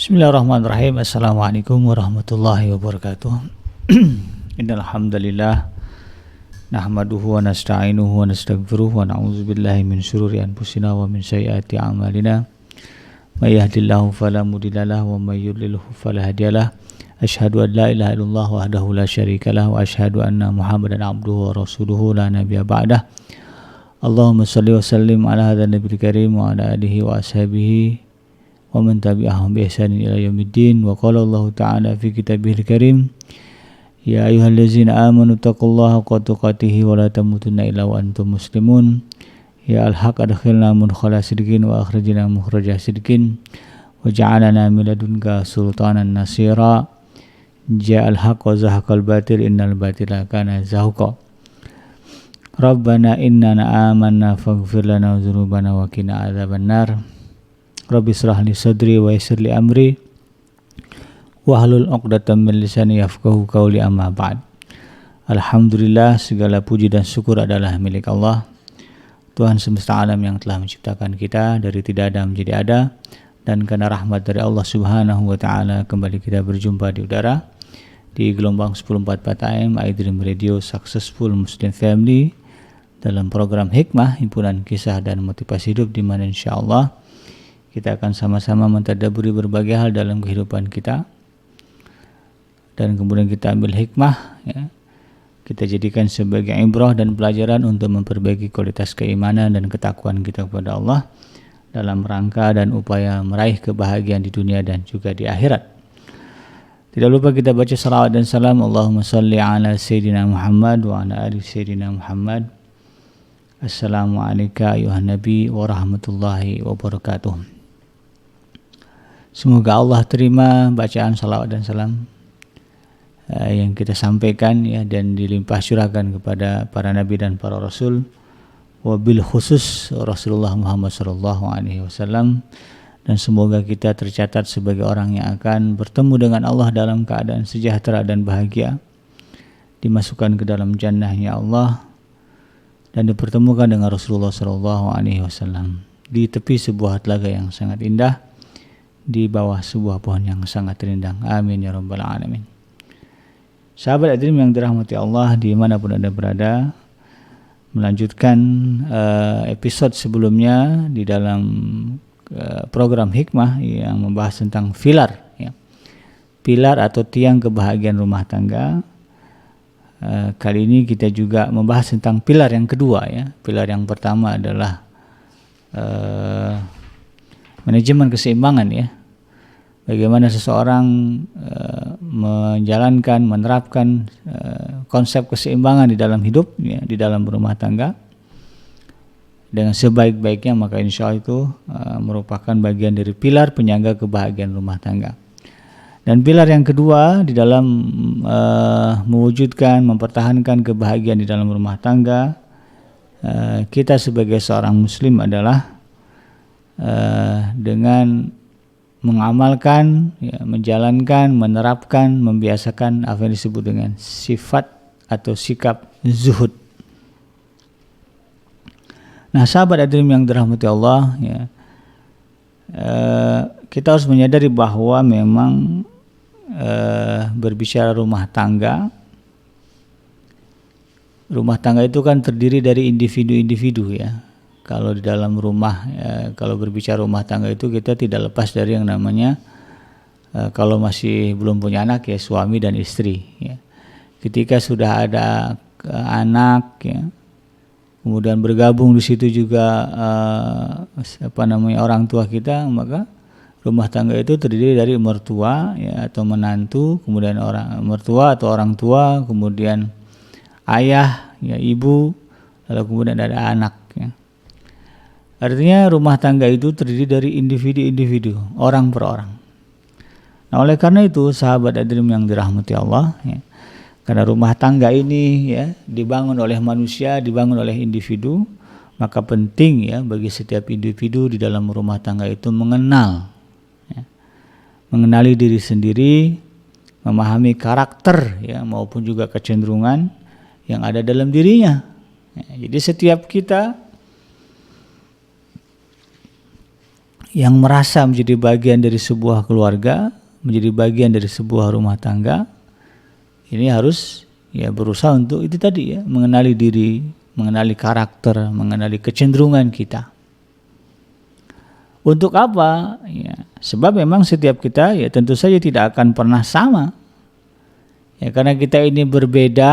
Bismillahirrahmanirrahim. Assalamualaikum warahmatullahi wabarakatuh. Innal hamdalillah nahmaduhu wa nasta'inuhu wa nastaghfiruh wa na'udzu billahi min syururi anfusina wa min sayyiati a'malina. May yahdihillahu fala mudhillalah wa may yudlilhu fala hadiyalah. Asyhadu an la ilaha illallah wahdahu la syarikalah wa asyhadu anna Muhammadan abduhu wa rasuluhu la nabiyya ba'dah. Allahumma shalli wa sallim ala hadzal nabiyil karim wa ala alihi wa ashabihi wa man tabi'ahum bi ihsanin ila yaumiddin. Wa qala Allah ta'ala fi kitabihil karim, ya ayyuhallazina amanu taqullaha haqqa tuqatih wa la tamutunna illa wa antum muslimun. Ya al-haq adkhilna mudkhala sidqin wa akhrijna mukhraja sidqin wa ja'alna min ladunka sultanan nasira. Ja al-haq wa zahaqal batil innal batila kana zahuqa. Rabbana innana amanna faghfir lana dzunubana wa qina adzabannar. Rabbi shrah li sadri wa yassir li amri wahlul 'uqdatam min lisani yafqahu qawli, amma ba'd. Alhamdulillah, segala puji dan syukur adalah milik Allah, Tuhan semesta alam yang telah menciptakan kita dari tidak ada menjadi ada, dan karena rahmat dari Allah Subhanahu wa taala kembali kita berjumpa di udara di gelombang 1044 AM iDream Radio Successful Muslim Family dalam program Hikmah, himpunan kisah dan motivasi hidup, di mana insyaallah kita akan sama-sama mentadabburi berbagai hal dalam kehidupan kita, dan kemudian kita ambil hikmah, ya, kita jadikan sebagai ibrah dan pelajaran untuk memperbaiki kualitas keimanan dan ketakwaan kita kepada Allah dalam rangka dan upaya meraih kebahagiaan di dunia dan juga di akhirat. Tidak lupa kita baca salawat dan salam, Allahumma salli ala Sayyidina Muhammad wa ala ali Sayyidina Muhammad. Assalamualaikum ayuhan Nabi wa rahmatullahi wabarakatuh. Semoga Allah terima bacaan salawat dan salam yang kita sampaikan, ya, dan dilimpah curahkan kepada para nabi dan para rasul, wabil khusus Rasulullah Muhammad sallallahu alaihi wasallam, dan semoga kita tercatat sebagai orang yang akan bertemu dengan Allah dalam keadaan sejahtera dan bahagia, dimasukkan ke dalam jannahnya Allah, dan dipertemukan dengan Rasulullah sallallahu alaihi wasallam di tepi sebuah telaga yang sangat indah, di bawah sebuah pohon yang sangat rindang. Amin ya rabbal alamin. Sahabat iDream yang dirahmati Allah dimanapun Anda berada, melanjutkan episode sebelumnya di dalam program Hikmah yang membahas tentang pilar, ya. Pilar atau tiang kebahagiaan rumah tangga. Kali ini kita juga membahas tentang pilar yang kedua, ya. Pilar yang pertama adalah manajemen keseimbangan, ya. Bagaimana seseorang menjalankan, menerapkan konsep keseimbangan di dalam hidup, ya, di dalam rumah tangga dengan sebaik-baiknya, maka insya Allah itu merupakan bagian dari pilar penyangga kebahagiaan rumah tangga. Dan pilar yang kedua di dalam mewujudkan, mempertahankan kebahagiaan di dalam rumah tangga kita sebagai seorang muslim adalah dengan mengamalkan, ya, menjalankan, menerapkan, membiasakan apa yang disebut dengan sifat atau sikap zuhud. Nah, sahabat iDream yang dirahmati Allah, ya, kita harus menyadari bahwa memang berbicara rumah tangga itu kan terdiri dari individu-individu, ya. Kalau di dalam rumah, kalau berbicara rumah tangga itu kita tidak lepas dari yang namanya kalau masih belum punya anak, ya, suami dan istri, ya. Ketika sudah ada anak, ya, kemudian bergabung di situ juga orang tua kita, maka rumah tangga itu terdiri dari mertua, ya, atau menantu, kemudian orang mertua atau orang tua, kemudian ayah, ya, ibu, lalu kemudian ada anak, ya. Artinya rumah tangga itu terdiri dari individu-individu, orang per orang. Nah, oleh karena itu sahabat iDream yang dirahmati Allah, ya, karena rumah tangga ini, ya, dibangun oleh manusia, dibangun oleh individu, maka penting, ya, bagi setiap individu di dalam rumah tangga itu mengenal, ya, mengenali diri sendiri, memahami karakter, ya, maupun juga kecenderungan yang ada dalam dirinya. Ya, jadi setiap kita yang merasa menjadi bagian dari sebuah keluarga, menjadi bagian dari sebuah rumah tangga, ini harus ya berusaha untuk itu tadi ya, mengenali diri, mengenali karakter, mengenali kecenderungan kita. Untuk apa? Ya, sebab memang setiap kita ya tentu saja tidak akan pernah sama. Ya, karena kita ini berbeda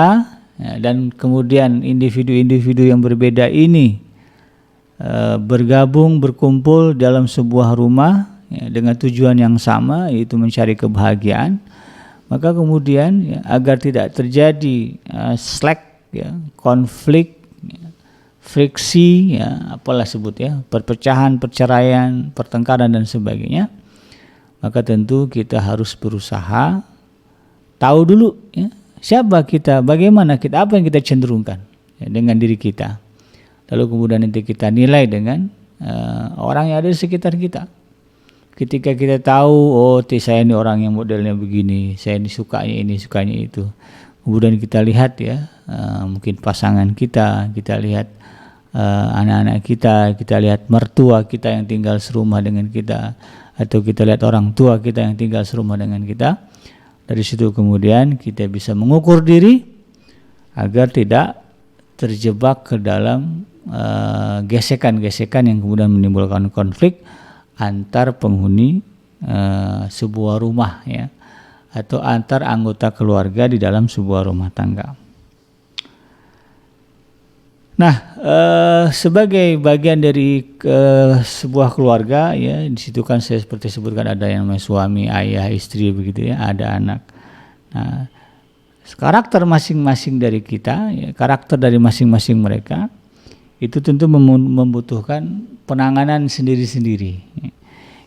ya, dan kemudian individu-individu yang berbeda ini bergabung, berkumpul dalam sebuah rumah ya, dengan tujuan yang sama, yaitu mencari kebahagiaan. Maka kemudian ya, agar tidak terjadi slack, ya, konflik, ya, friksi, ya, apalah sebut ya, perpecahan, perceraian, pertengkaran dan sebagainya, maka tentu kita harus berusaha tahu dulu ya, siapa kita, bagaimana kita, apa yang kita cenderungkan ya, dengan diri kita. Lalu kemudian nanti kita nilai dengan orang yang ada di sekitar kita. Ketika kita tahu, oh saya ini orang yang modelnya begini, saya ini, sukanya itu. Kemudian kita lihat ya, mungkin pasangan kita lihat anak-anak kita lihat mertua kita yang tinggal serumah dengan kita, atau kita lihat orang tua kita yang tinggal serumah dengan kita. Dari situ kemudian kita bisa mengukur diri agar tidak terjebak ke dalam gesekan-gesekan yang kemudian menimbulkan konflik antar penghuni sebuah rumah ya, atau antar anggota keluarga di dalam sebuah rumah tangga. Nah, sebagai bagian dari sebuah keluarga ya, di situ kan saya seperti sebutkan ada yang namanya suami, ayah, istri begitu ya, ada anak. Nah, karakter masing-masing dari kita ya, karakter dari masing-masing mereka itu tentu membutuhkan penanganan sendiri-sendiri.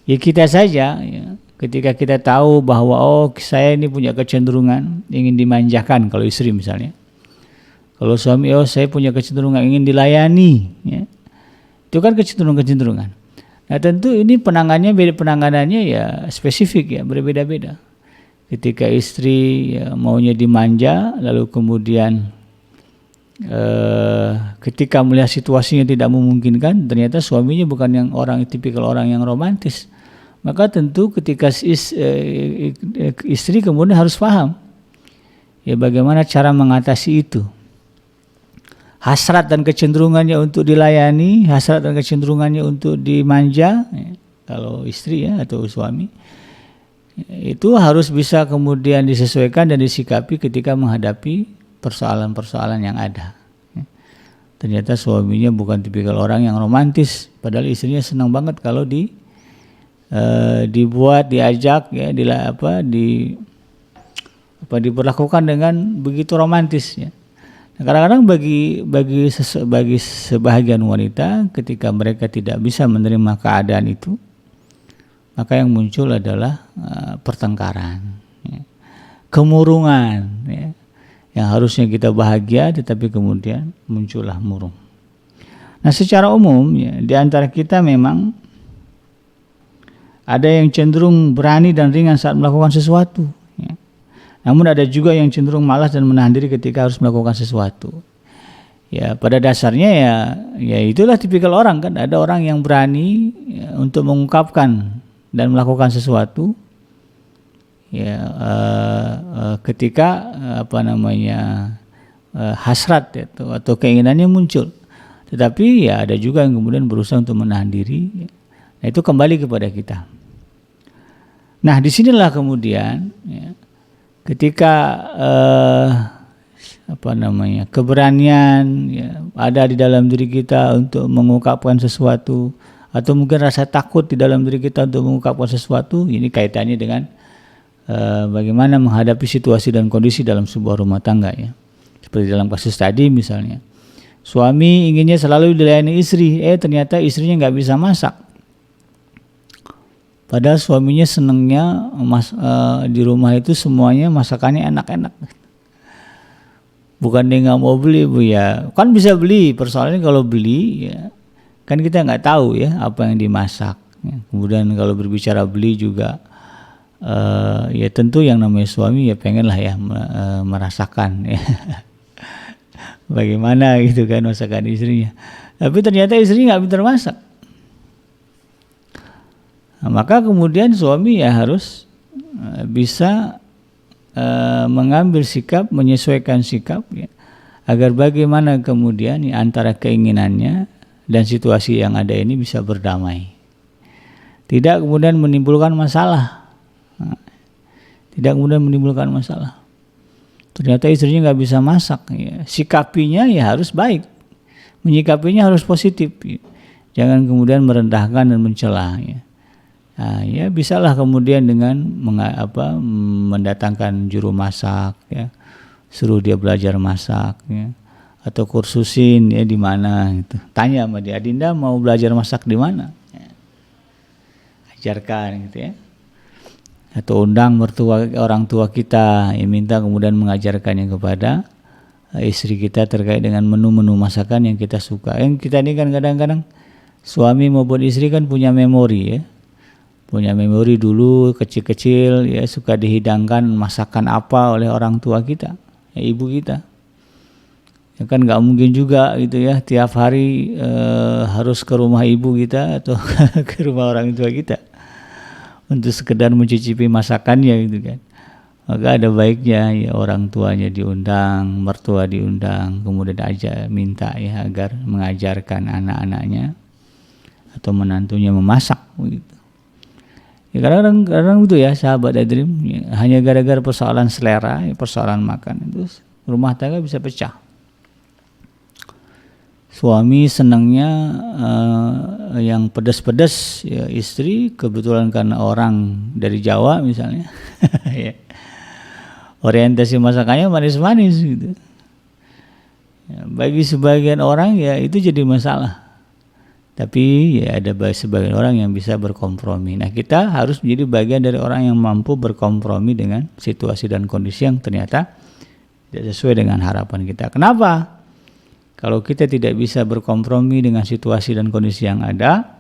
Ya kita saja ya, ketika kita tahu bahwa oh saya ini punya kecenderungan ingin dimanjakan, kalau istri misalnya. Kalau suami, oh saya punya kecenderungan ingin dilayani ya. Itu kan kecenderungan. Nah tentu ini penanganannya ya spesifik ya, berbeda-beda. Ketika istri ya, maunya dimanja, lalu kemudian ketika melihat situasinya tidak memungkinkan, ternyata suaminya bukan yang tipikal orang yang romantis, maka tentu ketika istri kemudian harus paham ya bagaimana cara mengatasi itu. Hasrat dan kecenderungannya untuk dilayani, hasrat dan kecenderungannya untuk dimanja ya, kalau istri ya atau suami, itu harus bisa kemudian disesuaikan dan disikapi ketika menghadapi persoalan-persoalan yang ada. Ternyata suaminya bukan tipikal orang yang romantis, padahal istrinya senang banget kalau dibuat, diajak ya, diperlakukan dengan begitu romantis ya. Nah, kadang-kadang bagi sebahagian wanita ketika mereka tidak bisa menerima keadaan itu, maka yang muncul adalah pertengkaran, ya, kemurungan ya. Yang harusnya kita bahagia tetapi kemudian muncullah murung. Nah secara umum ya, di antara kita memang ada yang cenderung berani dan ringan saat melakukan sesuatu ya. Namun ada juga yang cenderung malas dan menahan diri ketika harus melakukan sesuatu. Ya pada dasarnya ya itulah tipikal orang kan. Ada orang yang berani ya, untuk mengungkapkan dan melakukan sesuatu ya ketika hasrat ya, atau keinginannya muncul. Tetapi ya ada juga yang kemudian berusaha untuk menahan diri. Nah itu kembali kepada kita. Nah disinilah kemudian ya, ketika keberanian ya, ada di dalam diri kita untuk mengungkapkan sesuatu, atau mungkin rasa takut di dalam diri kita untuk mengungkapkan sesuatu, ini kaitannya dengan bagaimana menghadapi situasi dan kondisi dalam sebuah rumah tangga ya. Seperti dalam kasus tadi misalnya, suami inginnya selalu dilayani istri, ternyata istrinya nggak bisa masak. Padahal suaminya senangnya di rumah itu semuanya masakannya enak-enak. Bukan dia nggak mau beli bu ya, kan bisa beli. Persoalannya kalau beli ya, kan kita nggak tahu ya apa yang dimasak. Ya. Kemudian kalau berbicara beli juga. Ya tentu yang namanya suami ya pengen lah ya merasakan ya. Bagaimana gitu kan masakan istrinya. Tapi ternyata istrinya nggak pintar masak. Nah, maka kemudian suami ya harus bisa mengambil sikap, menyesuaikan sikap ya, agar bagaimana kemudian ya, antara keinginannya dan situasi yang ada ini bisa berdamai. Tidak kemudian menimbulkan masalah. Tidak kemudian menimbulkan masalah. Ternyata istrinya nggak bisa masak, ya. Sikapinya ya harus baik, menyikapinya harus positif, ya. Jangan kemudian merendahkan dan mencela. Ya. Nah, ya bisalah kemudian dengan mendatangkan juru masak, ya. Suruh dia belajar masak, ya. Atau kursusin ya di mana, gitu. Tanya sama dia, Adinda mau belajar masak di mana? Ya. Ajarkan, gitu ya. Atau undang orang tua kita, ya, minta kemudian mengajarkannya kepada istri kita terkait dengan menu-menu masakan yang kita suka. Yang kita ini kan kadang-kadang suami maupun istri kan punya memori, ya, punya memori dulu kecil-kecil ya suka dihidangkan masakan apa oleh orang tua kita, ya, ibu kita. Ya kan nggak mungkin juga gitu ya tiap hari harus ke rumah ibu kita atau ke rumah orang tua kita untuk sekedar mencicipi masakannya gitu kan. Maka ada baiknya ya orang tuanya diundang, mertua diundang, kemudian aja minta ya agar mengajarkan anak-anaknya atau menantunya memasak begitu. Ya kadang-kadang itu ya sahabat Dream, ya, hanya gara-gara persoalan selera, ya, persoalan makan itu rumah tangga bisa pecah. Suami senangnya yang pedas-pedas, ya istri kebetulan karena orang dari Jawa misalnya, ya, orientasi masakannya manis-manis gitu. Ya, bagi sebagian orang ya itu jadi masalah. Tapi ya ada sebagian orang yang bisa berkompromi. Nah kita harus menjadi bagian dari orang yang mampu berkompromi dengan situasi dan kondisi yang ternyata tidak sesuai dengan harapan kita. Kenapa? Kalau kita tidak bisa berkompromi dengan situasi dan kondisi yang ada,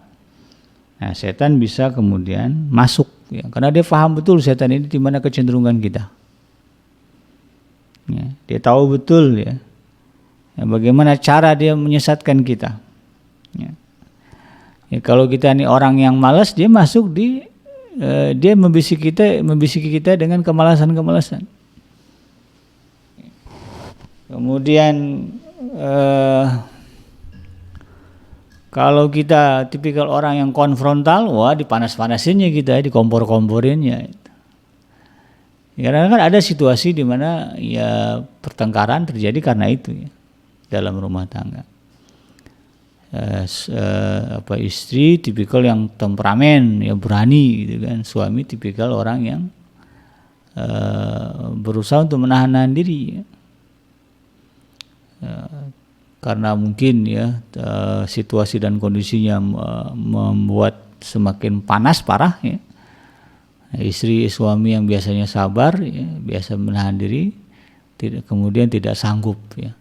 nah setan bisa kemudian masuk, ya, karena dia paham betul setan ini di mana kecenderungan kita. Ya, dia tahu betul ya bagaimana cara dia menyesatkan kita. Ya. Ya, kalau kita ini orang yang malas, dia masuk dia membisiki kita dengan kemalasan. Kemudian kalau kita tipikal orang yang konfrontal, wah dipanas-panasinnya kita, dikompor-komporinnya. Ya, karena kan ada situasi di mana ya pertengkaran terjadi karena itu ya, dalam rumah tangga. Istri tipikal yang temperamen, yang berani gitu kan. Suami tipikal orang yang berusaha untuk menahan diri ya. Karena mungkin ya situasi dan kondisinya membuat semakin panas parah ya. Istri suami yang biasanya sabar ya, biasa menahan diri kemudian tidak sanggup ya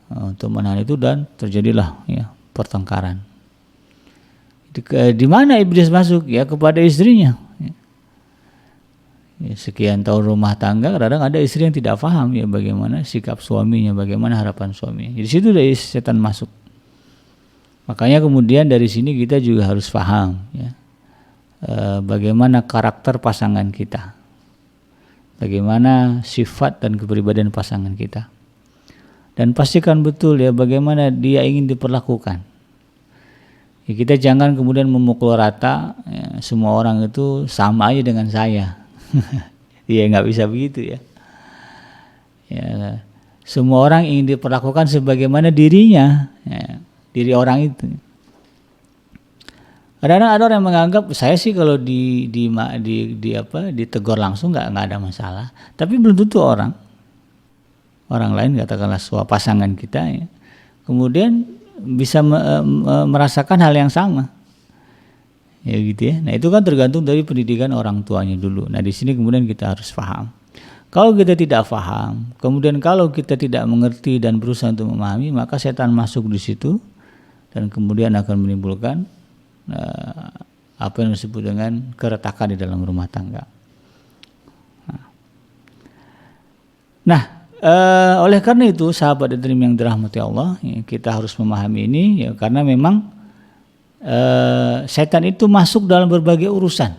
untuk menahan itu dan terjadilah ya pertengkaran. Di mana iblis masuk ya kepada istrinya. Ya, sekian tahun rumah tangga kadang ada istri yang tidak paham ya bagaimana sikap suaminya, bagaimana harapan suaminya. Di situ dari setan masuk. Makanya kemudian dari sini kita juga harus paham ya bagaimana karakter pasangan kita, bagaimana sifat dan kepribadian pasangan kita, dan pastikan betul ya bagaimana dia ingin diperlakukan. Ya, kita jangan kemudian memukul rata ya, semua orang itu sama aja dengan saya. Ya nggak bisa begitu ya. Ya, semua orang ingin diperlakukan sebagaimana dirinya, ya, diri orang itu. Kadang-kadang ada orang yang menganggap saya sih kalau ditegur langsung nggak ada masalah. Tapi belum tentu orang lain katakanlah pasangan kita ya, kemudian bisa merasakan hal yang sama. Ya gitu ya. Nah itu kan tergantung dari pendidikan orang tuanya dulu. Nah di sini kemudian kita harus paham. Kalau kita tidak paham, kemudian kalau kita tidak mengerti dan berusaha untuk memahami, maka setan masuk di situ dan kemudian akan menimbulkan apa yang disebut dengan keretakan di dalam rumah tangga. Nah, oleh karena itu sahabat Dream yang dirahmati Allah, ya, kita harus memahami ini ya karena memang setan itu masuk dalam berbagai urusan.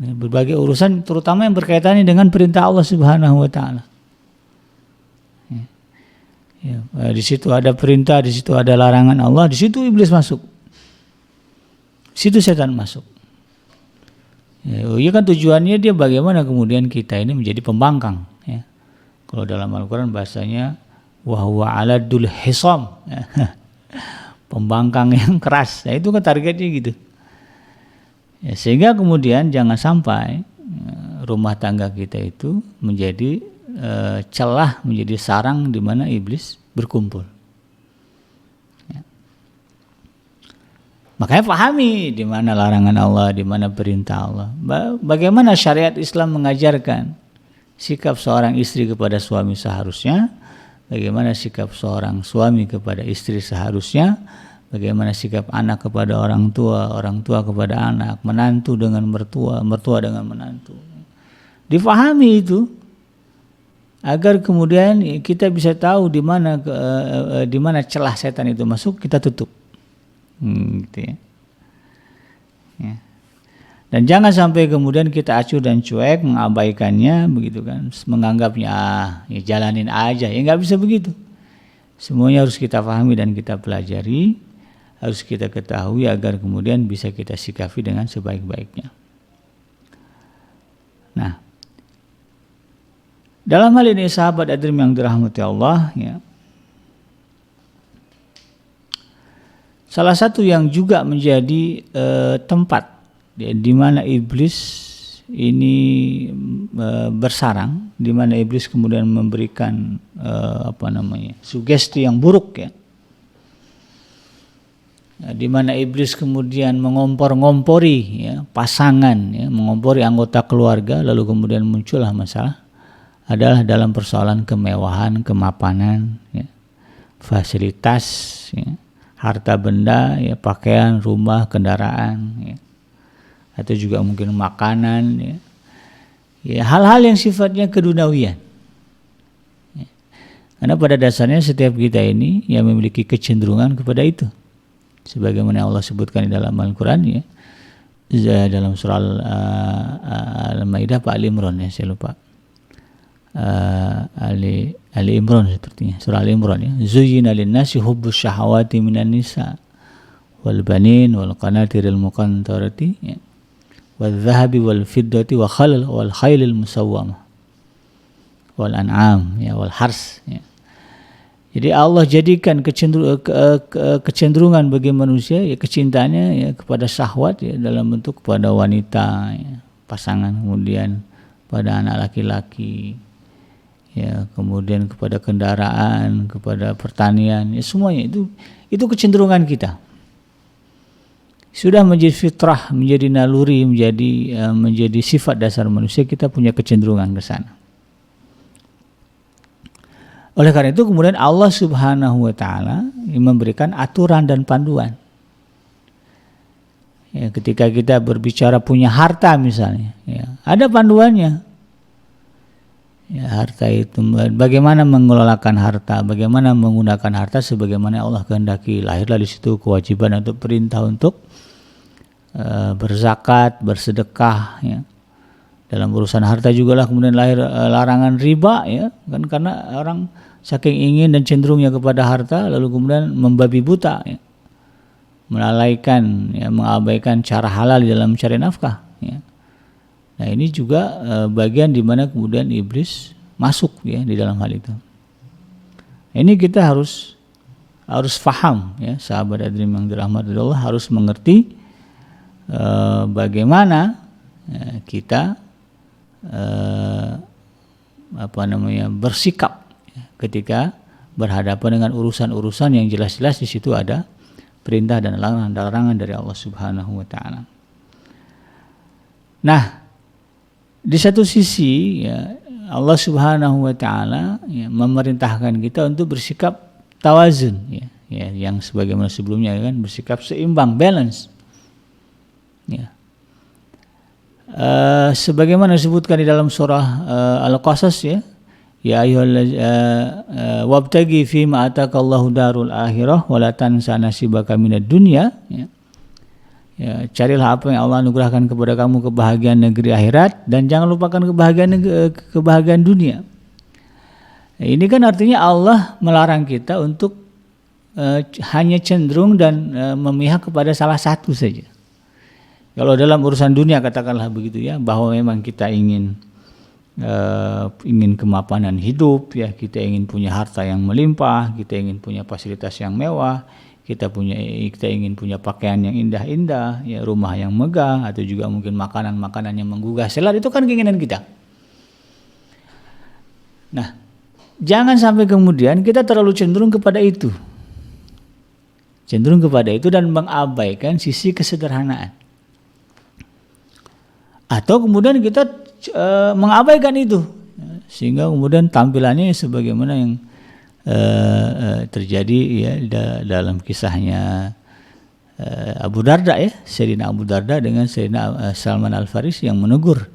Berbagai urusan terutama yang berkaitannya dengan perintah Allah Subhanahu wa taala. Di situ ada perintah, di situ ada larangan Allah, di situ iblis masuk. Di situ setan masuk. Ya kan tujuannya dia bagaimana kemudian kita ini menjadi pembangkang. Ya. Kalau dalam Al-Quran bahasanya wa huwa aladul hisam. Pembangkang yang keras. Nah, itu kan targetnya gitu. Ya, sehingga kemudian jangan sampai rumah tangga kita itu menjadi celah, menjadi sarang di mana iblis berkumpul. Ya. Makanya pahami di mana larangan Allah, di mana perintah Allah. Bagaimana syariat Islam mengajarkan sikap seorang istri kepada suami seharusnya, bagaimana sikap seorang suami kepada istri seharusnya, bagaimana sikap anak kepada orang tua kepada anak, menantu dengan mertua, mertua dengan menantu. Difahami itu agar kemudian kita bisa tahu di mana celah setan itu masuk, kita tutup. Gitu ya. Ya. Dan jangan sampai kemudian kita acuh dan cuek, mengabaikannya begitu kan, menganggapnya ya jalanin aja, ya nggak bisa begitu. Semuanya harus kita pahami dan kita pelajari, harus kita ketahui agar kemudian bisa kita sikapi dengan sebaik-baiknya. Nah, dalam hal ini sahabat Adrim yang dirahmati Allah, ya, salah satu yang juga menjadi tempat di mana iblis ini bersarang, di mana iblis kemudian memberikan sugesti yang buruk, ya. Di mana iblis kemudian mengompor-ngompori, ya, pasangan, ya, mengompori anggota keluarga, lalu kemudian muncullah masalah adalah dalam persoalan kemewahan, kemapanan, ya, fasilitas, ya, harta benda, ya, pakaian, rumah, kendaraan, ya, atau juga mungkin makanan, ya, ya, hal-hal yang sifatnya keduniawian. Ya. Karena pada dasarnya setiap kita ini yang memiliki kecenderungan kepada itu, sebagaimana Allah sebutkan di dalam Al-Quran, ya, dalam surah Al-Maidah, Pak Ali Imran, ya, saya lupa. Ali Imran sepertinya, surah Ali Imran, ya. Zuyyina lin-nasi hubbus syahawati minan nisa wal banin wal qanatiril muqantarati, ya, wal dhahabi wal fiddati wal khailil musawwamah wal an'am, ya, wal hars, ya. Jadi Allah jadikan kecenderungan bagi manusia, ya, kecintaannya, ya, kepada syahwat, ya, dalam bentuk kepada wanita, ya, pasangan, kemudian pada anak laki-laki, ya, kemudian kepada kendaraan, kepada pertanian, ya, semuanya itu kecenderungan kita. Sudah menjadi fitrah, menjadi naluri, menjadi sifat dasar manusia, kita punya kecenderungan ke sana. Oleh karena itu kemudian Allah Subhanahu wa taala memberikan aturan dan panduan. Ya, ketika kita berbicara punya harta misalnya, ya, ada panduannya. Ya, harta itu bagaimana mengelolakan harta, bagaimana menggunakan harta sebagaimana Allah kehendaki. Lahirlah di situ kewajiban atau perintah untuk berzakat, bersedekah, ya. Dalam urusan harta juga lah kemudian lahir larangan riba, ya, kan, karena orang saking ingin dan cenderungnya kepada harta lalu kemudian membabi buta, ya, melalaikan, ya, mengabaikan cara halal di dalam mencari nafkah, ya. Nah, ini juga bagian di mana kemudian iblis masuk, ya, di dalam hal itu. Ini kita harus faham, ya, sahabat Adrim yang dirahmati Allah, harus mengerti bagaimana kita bersikap, ya, ketika berhadapan dengan urusan-urusan yang jelas-jelas di situ ada perintah dan larangan dari Allah Subhanahu wa taala. Nah, di satu sisi, ya, Allah Subhanahu wa taala, ya, memerintahkan kita untuk bersikap tawazun, ya, yang sebagaimana sebelumnya, kan, bersikap seimbang, balance, ya. Sebagaimana disebutkan di dalam surah Al-Qasas, ya, Ya ayyuhallaz wabtaghi fima atakallahu darul akhirah wa la tansa nasibaka minad dunya, ya. Ya, carilah apa yang Allah anugerahkan kepada kamu, kebahagiaan negeri akhirat, dan jangan lupakan kebahagiaan dunia. Ini kan artinya Allah melarang kita untuk hanya cenderung dan memihak kepada salah satu saja. Kalau dalam urusan dunia katakanlah begitu ya, bahwa memang kita ingin kemapanan hidup, ya, kita ingin punya harta yang melimpah, kita ingin punya fasilitas yang mewah, kita ingin punya pakaian yang indah-indah, ya, rumah yang megah, atau juga mungkin makanan-makanan yang menggugah selera, itu kan keinginan kita. Nah, jangan sampai kemudian kita terlalu cenderung kepada itu. Dan mengabaikan sisi kesederhanaan. Atau kemudian kita mengabaikan itu, sehingga kemudian tampilannya sebagaimana yang terjadi ya dalam kisahnya Abu Darda, ya, Sayyidina Abu Darda dengan Sayyidina Salman Al-Farisi yang menegur,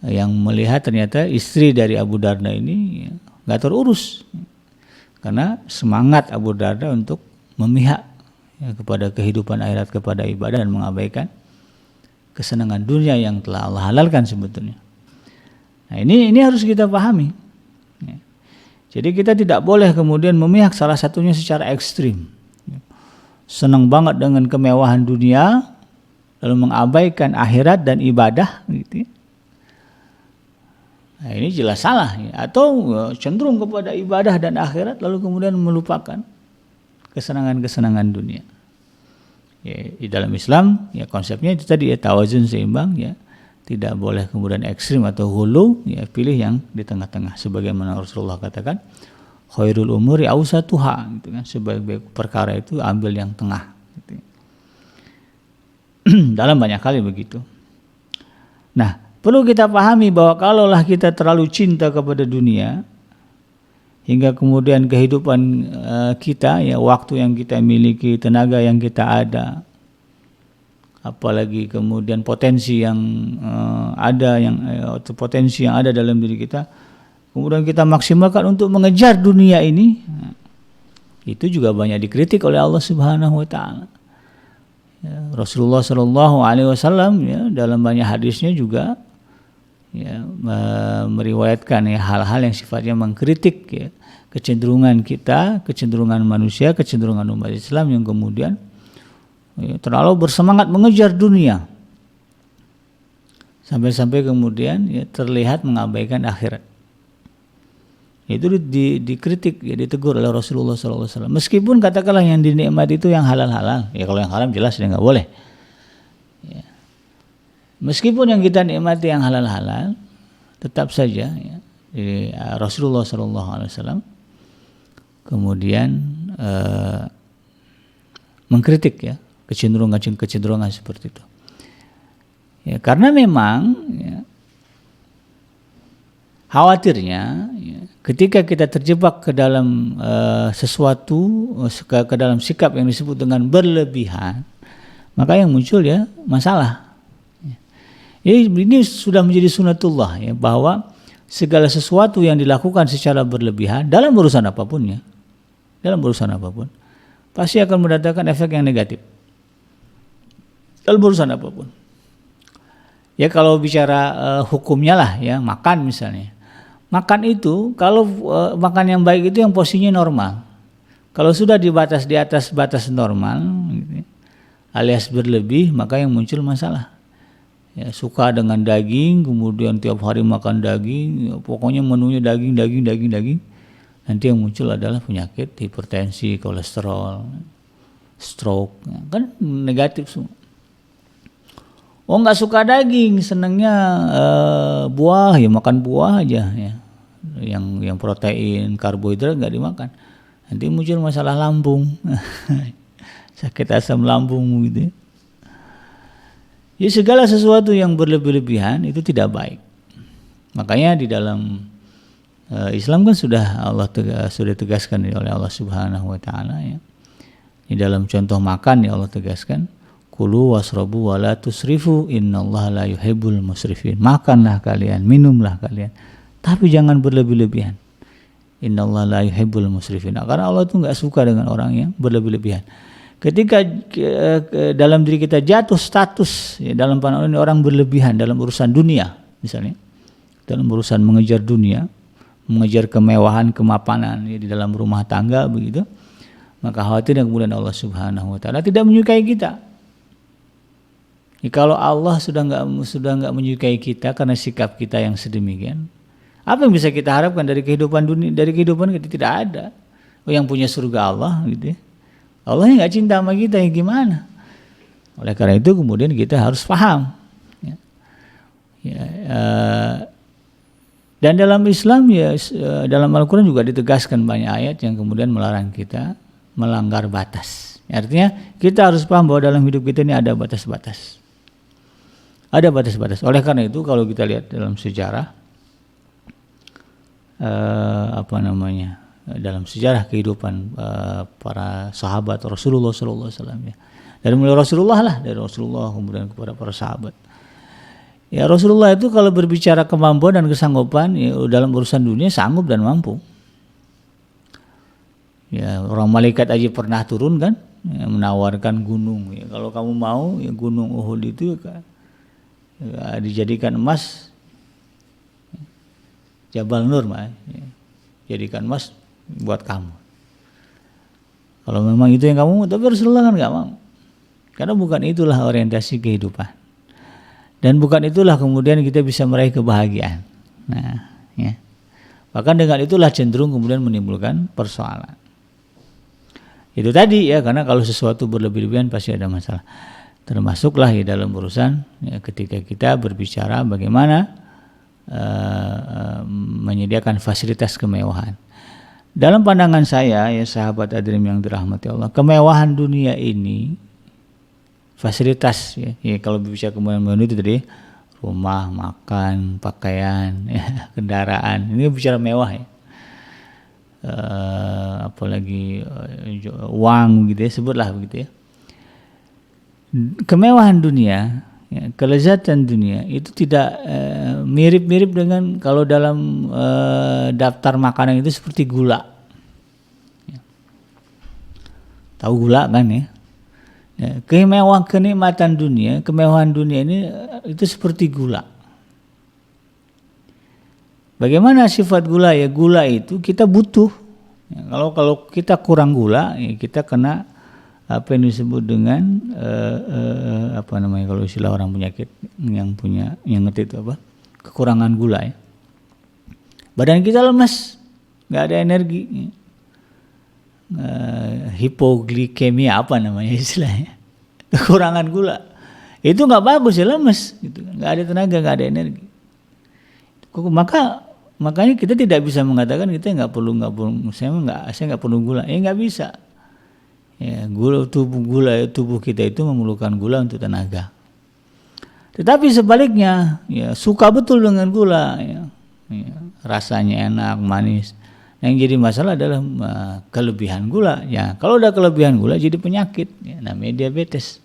yang melihat ternyata istri dari Abu Darda ini nggak terurus karena semangat Abu Darda untuk memihak, ya, kepada kehidupan akhirat, kepada ibadah, dan mengabaikan kesenangan dunia yang telah Allah halalkan sebetulnya. Nah, ini harus kita pahami. Ya. Jadi kita tidak boleh kemudian memihak salah satunya secara ekstrim. Senang banget dengan kemewahan dunia lalu mengabaikan akhirat dan ibadah, gitu. Nah, ini jelas salah, ya. Atau cenderung kepada ibadah dan akhirat lalu kemudian melupakan kesenangan-kesenangan dunia. Ya, di dalam Islam, ya, konsepnya itu tadi, ya, tawazun, seimbang, ya. Tidak boleh kemudian ekstrim atau hulu, ya, pilih yang di tengah-tengah, sebagaimana Rasulullah katakan, khairul umuri awsatuha, gitu kan, sebaik-baik perkara itu ambil yang tengah, gitu. Dalam banyak hal begitu. Nah, perlu kita pahami bahwa kalaulah kita terlalu cinta kepada dunia hingga kemudian kehidupan kita, ya, waktu yang kita miliki, tenaga yang kita ada, apalagi kemudian potensi yang ada, potensi yang ada dalam diri kita, kemudian kita maksimalkan untuk mengejar dunia ini, itu juga banyak dikritik oleh Allah Subhanahu wa taala. Ya, Rasulullah Shallallahu alaihi wasallam, ya, dalam banyak hadisnya juga, ya, meriwayatkan, ya, hal-hal yang sifatnya mengkritik, ya, kecenderungan kita, kecenderungan manusia, kecenderungan umat Islam yang kemudian, ya, terlalu bersemangat mengejar dunia sampai-sampai kemudian, ya, terlihat mengabaikan akhirat. Itu dikritik, ya, ditegur oleh Rasulullah SAW. Meskipun katakanlah yang dinikmati itu yang halal-halal, ya, kalau yang haram jelas dia nggak boleh. Ya. Meskipun yang kita nikmati yang halal-halal, tetap saja, ya, Rasulullah SAW kemudian mengkritik, ya, kecenderungan seperti itu. Ya, karena memang, ya, khawatirnya, ya, ketika kita terjebak ke dalam sesuatu, ke dalam sikap yang disebut dengan berlebihan, maka yang muncul, ya, masalah. Ini sudah menjadi sunatullah, ya, bahwa segala sesuatu yang dilakukan secara berlebihan dalam urusan apapun, ya, pasti akan mendatangkan efek yang negatif dalam urusan apapun. Ya, kalau bicara hukumnya lah, ya, makan misalnya. Makan itu kalau makan yang baik itu yang posisinya normal. Kalau sudah di atas batas normal, gitu, alias berlebih, maka yang muncul masalah. Ya, suka dengan daging, kemudian tiap hari makan daging, ya, pokoknya menunya daging. Nanti yang muncul adalah penyakit hipertensi, kolesterol, stroke, ya, kan negatif semua. Oh, nggak suka daging, senangnya buah, ya makan buah aja, ya. Yang protein, karbohidrat nggak dimakan. Nanti muncul masalah lambung, sakit asam lambung, gitu. Ya, segala sesuatu yang berlebih-lebihan itu tidak baik. Makanya di dalam Islam kan sudah tegaskan, ya, oleh Allah Subhanahu wa taala, ya. Di dalam contoh makan, ya, Allah tegaskan, kulu wasrabu wala tusrifu innallaha la yuhibbul musrifin. Makanlah kalian, minumlah kalian, tapi jangan berlebih-lebihan. Innallaha la yuhibbul musrifin. Karena Allah itu enggak suka dengan orang yang berlebih-lebihan. Ketika dalam diri kita jatuh status ya, dalam pandangan orang berlebihan dalam urusan dunia, misalnya dalam urusan mengejar dunia, mengejar kemewahan, kemapanan ya, di dalam rumah tangga begitu, maka khawatir kemudian Allah Subhanahu wa taala tidak menyukai kita. Ya, kalau Allah sudah enggak menyukai kita karena sikap kita yang sedemikian, apa yang bisa kita harapkan dari kehidupan dunia, dari kehidupan kita? Tidak ada. Yang punya surga Allah gitu ya. Allah yang nggak cinta sama kita, yang gimana? Oleh karena itu kemudian kita harus paham. Dan dalam Islam ya, dalam Al-Quran juga ditegaskan banyak ayat yang kemudian melarang kita melanggar batas. Artinya kita harus paham bahwa dalam hidup kita ini ada batas-batas. Ada batas-batas. Oleh karena itu kalau kita lihat dalam sejarah, dalam sejarah kehidupan para sahabat Rasulullah SAW ya. Dari mulai Rasulullah lah, dari Rasulullah kemudian kepada para sahabat. Ya Rasulullah itu kalau berbicara kemampuan dan kesanggupan ya, dalam urusan dunia sanggup dan mampu. Ya orang malaikat aja pernah turun kan, ya, menawarkan gunung. Ya, kalau kamu mau ya, gunung Uhud itu ya, dijadikan emas, Jabal Nur ya, jadikan emas buat kamu. Kalau memang itu yang kamu mau, tapi Rasulullah kan nggak mau. Karena bukan itulah orientasi kehidupan. Dan bukan itulah kemudian kita bisa meraih kebahagiaan. Nah, ya. Bahkan dengan itulah cenderung kemudian menimbulkan persoalan. Itu tadi ya, karena kalau sesuatu berlebih-lebihan pasti ada masalah. Termasuklah ya dalam urusan ya, ketika kita berbicara bagaimana menyediakan fasilitas kemewahan. Dalam pandangan saya ya sahabat Adrim yang dirahmati Allah, kemewahan dunia ini fasilitas ya kalau berbicara kemewahan itu tadi rumah, makan, pakaian, ya, kendaraan, ini bicara mewah ya. Apalagi uang gitu ya, sebutlah begitu ya. Kemewahan dunia ya, kelezatan dunia itu tidak mirip-mirip dengan kalau dalam daftar makanan itu seperti gula. Ya. Tahu gula kan ya? Ya, kenikmatan dunia, kemewahan dunia ini itu seperti gula. Bagaimana sifat gula ya? Gula itu kita butuh. Ya, kalau kita kurang gula, ya kita kena apa yang disebut dengan kalau istilah orang penyakit yang ngerti itu apa, kekurangan gula ya. Badan kita lemas, nggak ada energi, hipoglikemia apa namanya istilahnya, kekurangan gula itu nggak bagus ya, lemas gitu, nggak ada tenaga, nggak ada energi. Makanya kita tidak bisa mengatakan kita nggak perlu saya nggak perlu gula, ya nggak bisa. Ya, tubuh kita itu memerlukan gula untuk tenaga. Tetapi sebaliknya, ya suka betul dengan gula, ya, rasanya enak, manis. Yang jadi masalah adalah kelebihan gula. Ya, kalau udah kelebihan gula jadi penyakit, ya, namanya diabetes.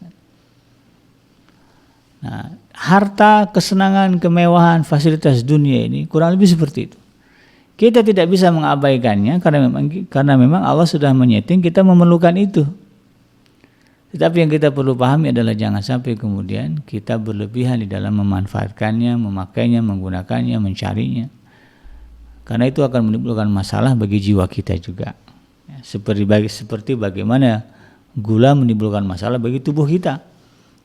Nah, harta, kesenangan, kemewahan, fasilitas dunia ini kurang lebih seperti itu. Kita tidak bisa mengabaikannya karena memang Allah sudah menyeting kita memerlukan itu. Tetapi yang kita perlu pahami adalah jangan sampai kemudian kita berlebihan di dalam memanfaatkannya, memakainya, menggunakannya, mencarinya. Karena itu akan menimbulkan masalah bagi jiwa kita juga. Seperti bagaimana gula menimbulkan masalah bagi tubuh kita.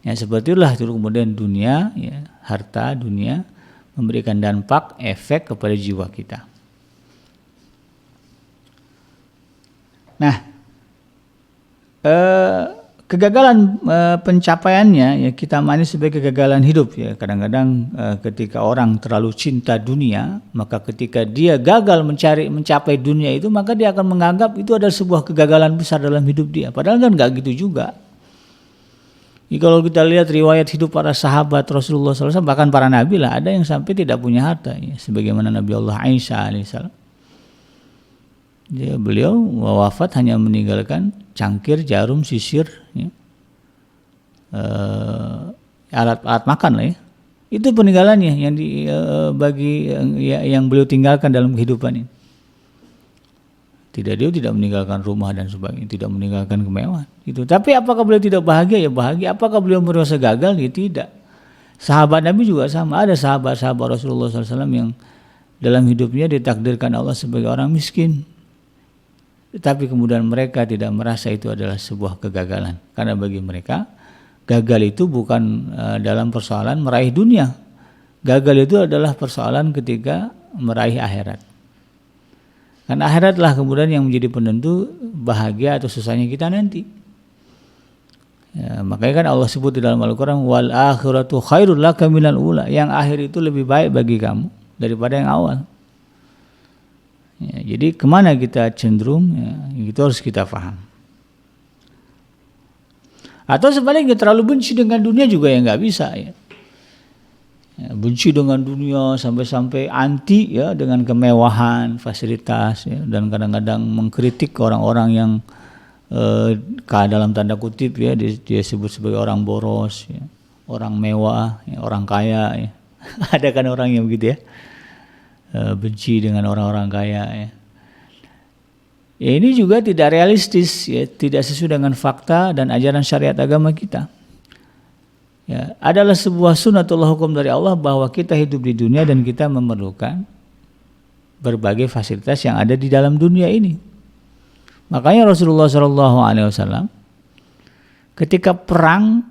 Ya, seperti itulah kemudian dunia, ya, harta dunia memberikan dampak efek kepada jiwa kita. Nah, kegagalan pencapaiannya ya kita maknai sebagai kegagalan hidup ya. Kadang-kadang ketika orang terlalu cinta dunia, maka ketika dia gagal mencapai dunia itu, maka dia akan menganggap itu adalah sebuah kegagalan besar dalam hidup dia. Padahal kan nggak gitu juga. Jadi kalau kita lihat riwayat hidup para sahabat Rasulullah SAW, bahkan para nabi lah, ada yang sampai tidak punya harta ya. Sebagaimana Nabi Allah Isa alaihissalam. Beliau wafat hanya meninggalkan cangkir, jarum, sisir, ya. Alat makan lah ya. Itu peninggalannya yang bagi yang beliau tinggalkan dalam kehidupan ini. Dia tidak meninggalkan rumah dan sebagainya, tidak meninggalkan kemewahan. Itu. Tapi apakah beliau tidak bahagia? Ya bahagia. Apakah beliau merasa gagal? Ya tidak. Sahabat Nabi juga sama. Ada sahabat-sahabat Rasulullah SAW yang dalam hidupnya ditakdirkan Allah sebagai orang miskin. Tapi kemudian mereka tidak merasa itu adalah sebuah kegagalan. Karena bagi mereka gagal itu bukan dalam persoalan meraih dunia. Gagal itu adalah persoalan ketika meraih akhirat. Karena akhiratlah kemudian yang menjadi penentu bahagia atau susahnya kita nanti. Ya, makanya kan Allah sebut di dalam Al-Quran, wal akhiratu khairul laka minal ula. Yang akhir itu lebih baik bagi kamu daripada yang awal. Ya, jadi kemana kita cenderung, ya, itu harus kita paham. Atau sebaliknya terlalu benci dengan dunia juga ya nggak bisa ya. Benci dengan dunia sampai-sampai anti ya dengan kemewahan, fasilitas ya, dan kadang-kadang mengkritik orang-orang yang dalam tanda kutip ya dia sebut sebagai orang boros, ya, orang mewah, ya, orang kaya. Ya. Ada kan orang yang begitu ya, benci dengan orang-orang kaya. Ya. Ya, ini juga tidak realistis, ya, tidak sesuai dengan fakta dan ajaran syariat agama kita. Ya, adalah sebuah sunatullah hukum dari Allah bahwa kita hidup di dunia dan kita memerlukan berbagai fasilitas yang ada di dalam dunia ini. Makanya Rasulullah SAW ketika perang,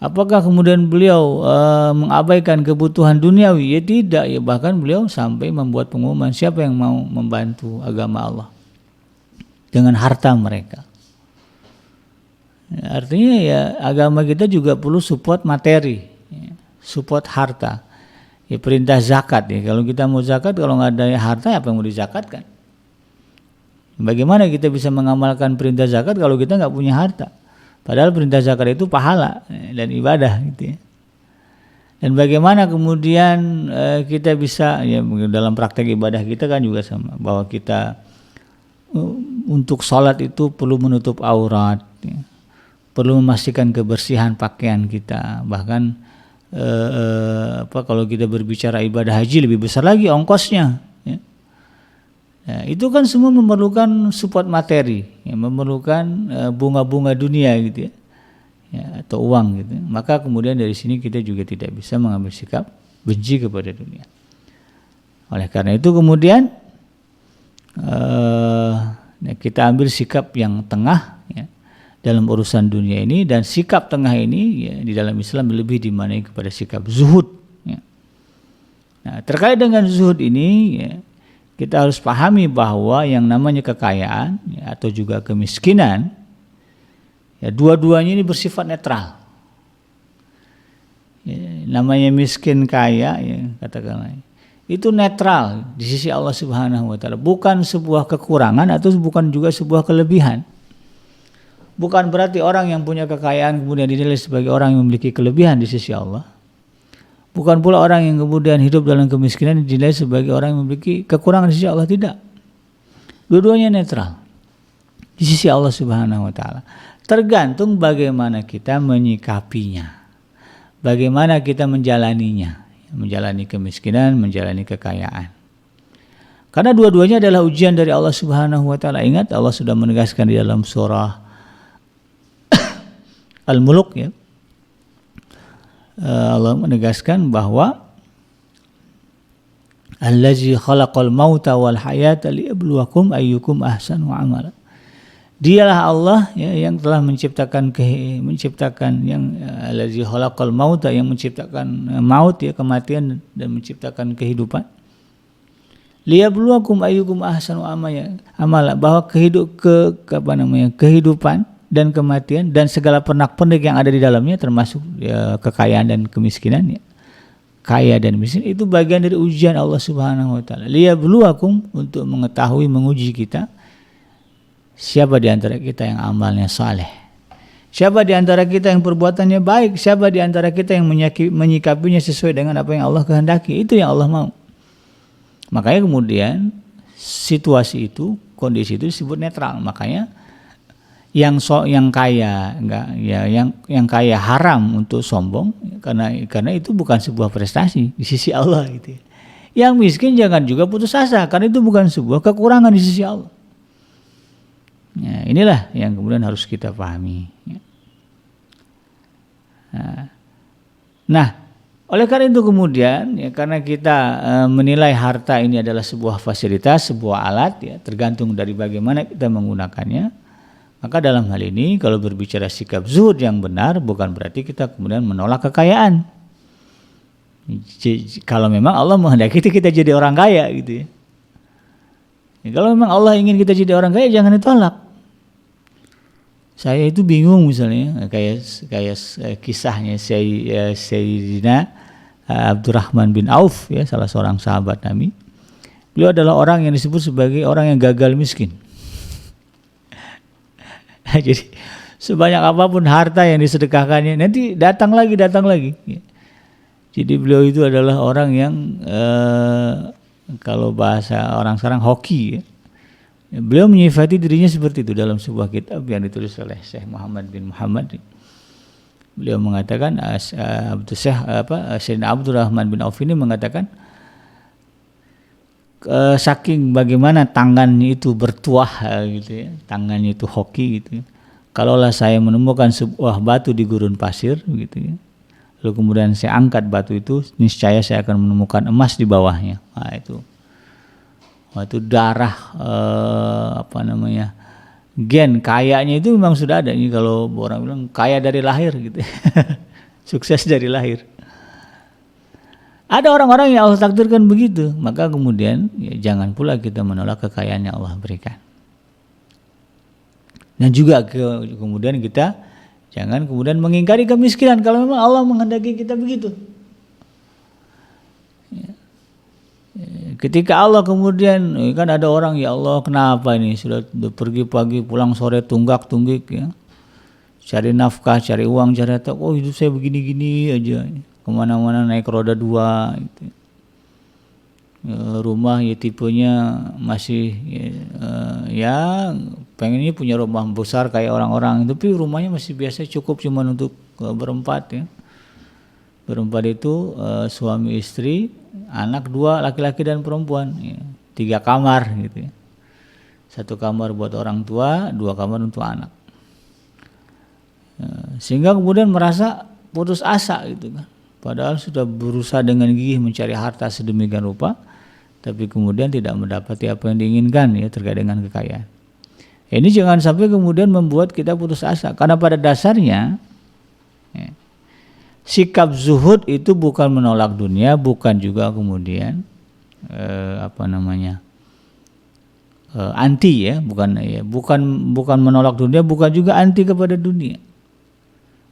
apakah kemudian beliau mengabaikan kebutuhan duniawi? Ya tidak, ya bahkan beliau sampai membuat pengumuman siapa yang mau membantu agama Allah dengan harta mereka. Ya, artinya ya agama kita juga perlu support materi, ya, support harta. Ya, perintah zakat ya. Kalau kita mau zakat, kalau nggak ada harta apa yang mau dizakatkan? Bagaimana kita bisa mengamalkan perintah zakat kalau kita nggak punya harta? Padahal perintah zakat itu pahala dan ibadah gitu ya. Dan bagaimana kemudian kita bisa ya dalam praktek ibadah kita kan juga sama, bahwa kita untuk sholat itu perlu menutup aurat, ya. Perlu memastikan kebersihan pakaian kita. Bahkan kalau kita berbicara ibadah haji lebih besar lagi ongkosnya. Ya. Ya, itu kan semua memerlukan support materi, ya, memerlukan bunga-bunga dunia gitu ya. Ya, atau uang gitu. Maka kemudian dari sini kita juga tidak bisa mengambil sikap benci kepada dunia. Oleh karena itu kemudian kita ambil sikap yang tengah ya, dalam urusan dunia ini, dan sikap tengah ini ya, di dalam Islam lebih dimaknai kepada sikap zuhud. Ya. Nah, terkait dengan zuhud ini, ya, kita harus pahami bahwa yang namanya kekayaan ya, atau juga kemiskinan, ya, dua-duanya ini bersifat netral. Ya, namanya miskin kaya, ya, katakanlah itu netral di sisi Allah Subhanahu Wa Taala, bukan sebuah kekurangan atau bukan juga sebuah kelebihan. Bukan berarti orang yang punya kekayaan kemudian dinilai sebagai orang yang memiliki kelebihan di sisi Allah. Bukan pula orang yang kemudian hidup dalam kemiskinan dinilai sebagai orang yang memiliki kekurangan di sisi Allah. Tidak. Dua-duanya netral di sisi Allah Subhanahu Wa Taala. Tergantung bagaimana kita menyikapinya, bagaimana kita menjalaninya, menjalani kemiskinan, menjalani kekayaan. Karena dua-duanya adalah ujian dari Allah Subhanahu Wa Taala. Ingat, Allah sudah menegaskan di dalam surah Al-Mulk ya. Allah menegaskan bahwa Allazi khalaqal mauta wal hayata liyabluwakum ayyukum ahsanu amala. Dialah Allah ya, yang telah menciptakan yang Allazi khalaqal mauta, yang menciptakan maut ya, kematian, dan menciptakan kehidupan. Liyabluwakum ayyukum ahsanu amala, bahwa kehidupan dan kematian dan segala pernak-pernik yang ada di dalamnya, termasuk ya, kekayaan dan kemiskinan ya. Kaya dan miskin itu bagian dari ujian Allah Subhanahu Wa Taala. Liyabluwakum, untuk mengetahui, menguji kita, siapa di antara kita yang amalnya saleh, siapa di antara kita yang perbuatannya baik, siapa di antara kita yang menyikapinya sesuai dengan apa yang Allah kehendaki. Itu yang Allah mau. Makanya kemudian situasi itu, kondisi itu disebut netral. Makanya yang kaya enggak ya, yang kaya haram untuk sombong karena itu bukan sebuah prestasi di sisi Allah gitu ya. Yang miskin jangan juga putus asa karena itu bukan sebuah kekurangan di sisi Allah. Ya, inilah yang kemudian harus kita pahami. Nah, oleh karena itu kemudian ya, karena kita menilai harta ini adalah sebuah fasilitas, sebuah alat ya, tergantung dari bagaimana kita menggunakannya. Maka dalam hal ini kalau berbicara sikap zuhud yang benar bukan berarti kita kemudian menolak kekayaan. Kalau memang Allah menghendaki kita jadi orang kaya gitu ya. Kalau memang Allah ingin kita jadi orang kaya jangan ditolak. Saya itu bingung misalnya kayak kisahnya Sayyidina Abdurrahman bin Auf ya, salah seorang sahabat Nabi. Beliau adalah orang yang disebut sebagai orang yang gagal miskin. Jadi sebanyak apapun harta yang disedekahkannya nanti datang lagi. Jadi beliau itu adalah orang yang kalau bahasa orang sekarang hoki ya. Beliau menyifati dirinya seperti itu dalam sebuah kitab yang ditulis oleh Syekh Muhammad bin Muhammad. Beliau mengatakan Sayyidina Abdurrahman bin Auf ini mengatakan saking bagaimana tangannya itu bertuah gitu ya, tangannya itu hoki gitu ya. Kalaulah saya menemukan sebuah batu di gurun pasir gitu ya, lalu kemudian saya angkat batu itu, niscaya saya akan menemukan emas di bawahnya. Nah itu darah gen kayanya itu memang sudah ada. Ini kalau orang bilang kaya dari lahir gitu sukses dari lahir. Ada orang-orang yang Allah takdirkan begitu, maka kemudian ya, jangan pula kita menolak kekayaan yang Allah berikan. Dan juga kemudian kita jangan kemudian mengingkari kemiskinan kalau memang Allah menghendaki kita begitu. Ya. Ketika Allah kemudian kan ada orang, ya Allah kenapa ini sudah pergi pagi pulang sore tunggak-tunggik ya, cari nafkah, cari uang, cari apa, oh hidup saya begini-gini aja. Kemana-mana naik roda 2 gitu. Rumah ya tipenya masih ya pengennya punya rumah besar kayak orang-orang, tapi rumahnya masih biasa cukup cuma untuk berempat ya. Berempat itu suami istri, anak 2 laki-laki dan perempuan ya. 3 kamar gitu ya. 1 kamar buat orang tua, 2 kamar untuk anak. Sehingga kemudian merasa putus asa gitu kan. Padahal sudah berusaha dengan gigih mencari harta sedemikian rupa, tapi kemudian tidak mendapati apa yang diinginkan ya terkait dengan kekayaan. Ini jangan sampai kemudian membuat kita putus asa, karena pada dasarnya ya, sikap zuhud itu bukan menolak dunia, bukan juga kemudian anti ya, bukan menolak dunia, bukan juga anti kepada dunia.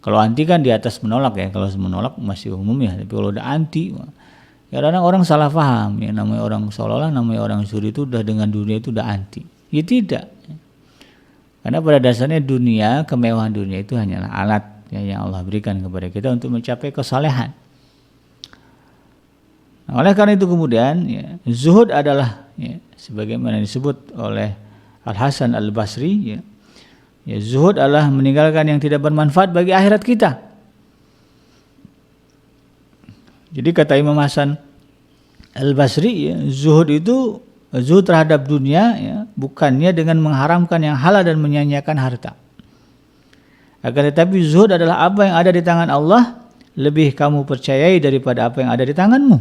Kalau anti kan di atas menolak ya, kalau menolak masih umum ya, tapi kalau udah anti, ya kadang orang salah paham ya, namanya orang seolah-olah namanya orang zuhud itu udah dengan dunia itu udah anti. Ya tidak. Karena pada dasarnya dunia, kemewahan dunia itu hanyalah alat ya, yang Allah berikan kepada kita untuk mencapai kesalehan. Nah, oleh karena itu kemudian ya, zuhud adalah ya, sebagaimana disebut oleh Al-Hasan Al-Basri ya, zuhud adalah meninggalkan yang tidak bermanfaat bagi akhirat kita. Jadi kata Imam Hasan Al-Basri ya, zuhud itu zuhud terhadap dunia ya, bukannya dengan mengharamkan yang halal dan menyanyiakan harta. Akan tetapi zuhud adalah apa yang ada di tangan Allah lebih kamu percayai daripada apa yang ada di tanganmu,